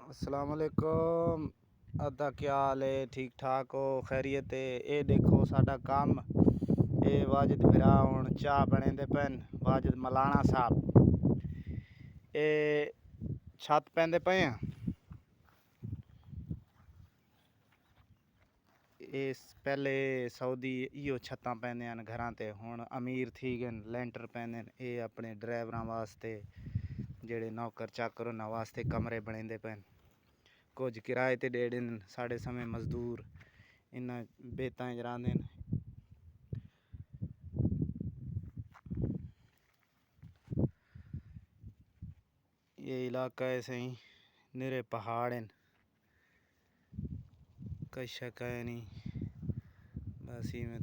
अस्सलाम वालेकुम। अदा क्या हाल है? ठीक ठाक हो? खैरियत है? ये देखो साडा काम ये वाजिद फिरा हुण चाह बने दे पैन वाजिद मलाना साहब ये छत पैंदे पे हैं। इस पहले सऊदी इो छत्तां पैंदे हैं घरां ते, हुण अमीर थी गए लैंटर पैंदे हैं। ये अपने ड्राइवरां वास्ते जेड़े नौकर चाकर उन्हां वास्ते कमरे बनेंदे पैन। कुछ किराए ते दे देन, साढ़े समय मजदूर इन्हां बेतां च रहिंदे न। ये इलाका ऐसे ही निरे पहाड़ हैं, कई शक है नहीं। बस में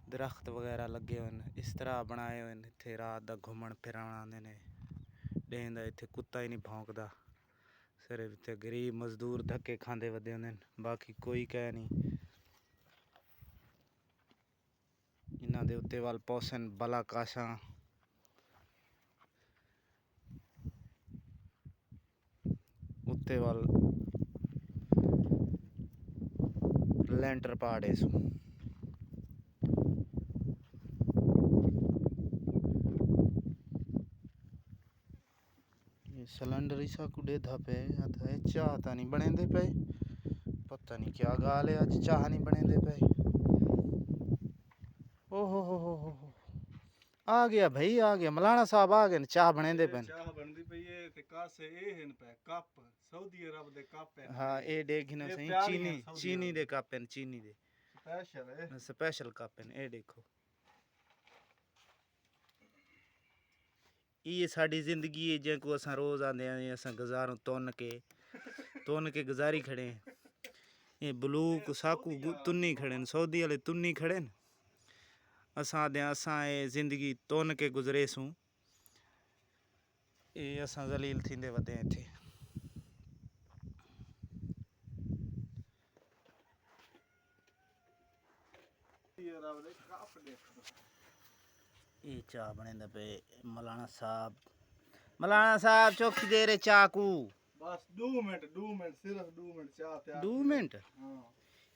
दरख्त वगैरह लगे हुए हैं, इस तरह बनाए हुए हैं। इत्थे रात दा घूमन फिरन आंदे ने। दिन दा इत्थे कुत्ता ही नहीं भौंकदा। सिर्फ इत्थे गरीब मजदूर धक्के खांदे वदे होंदे न, बाकी कोई कह नहीं। इन्हां दे उत्ते वल पौसन बला काशां उत्ते वल लैंटर पाड़े सू। सिलेंडर इसा कुडे धा पे चाह ता नहीं बनेंदे पे। पता नहीं क्या गाल है, अज चाह नहीं बनेंदे पे। ओहो हो आ गया भाई, आ गया मलाना साहब आ गए। चाह बनेंदे पे, चाह बनदी पई है ते कासे ए हन पे कप सऊदी अरब दे कप है। हाँ ए देख ना सही, चीनी दे कप हैं, चीनी दे स्पेशल है, स्पेशल कप हैं। ए देखो ये साड़ी जिंदगी है जिनको असा रोज आंदे हैं, असा गुजारों तुन के गुजारी खड़े हैं। ये बलूक साकू तुन्नी खड़े हैं, सऊदी वाले तुन्नी खड़े हैं। असा दे असा ये जिंदगी तुन के गुजरे सूं, ये असा जलील थींदे वदे हैं इत्थे। अरब दे कप देखो। ये चाह बनेंदा पे मौलाना साहब चौकी दे रे चाह को। बस 2 मिनट सिर्फ 2 मिनट चाह तैयार। 2 मिनट हां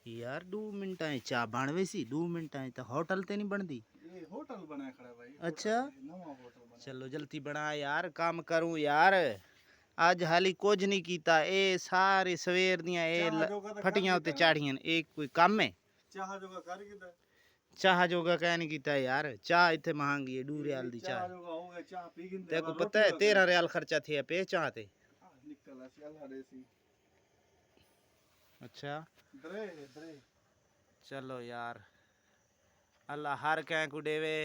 यार, 2 मिनटां चाह बन वैसी 2 मिनटां तो होटल ते नहीं बनती। ये होटल बना खड़ा भाई। अच्छा नवा होटल बना। चलो जल्दी बना यार, काम करूं यार। अज हाली कुछ नहीं कीता, ए सारे सवेर दियां ए फटियां उत्ते चाड़ियां। एक कोई काम है? चाह जोगा कर कीता, चाह जोगा कह नहीं कीता यार। चाह इत्थे महंगी है, 2 रियाल दी चाह। जोगा हो गया चाह पी गिंदे। तेको पता है 13 रियाल खर्चा थे पे चाह ते। निकल सी अल्लाह देसी। अच्छा दरे चलो यार, अल्लाह हर कै को देवे।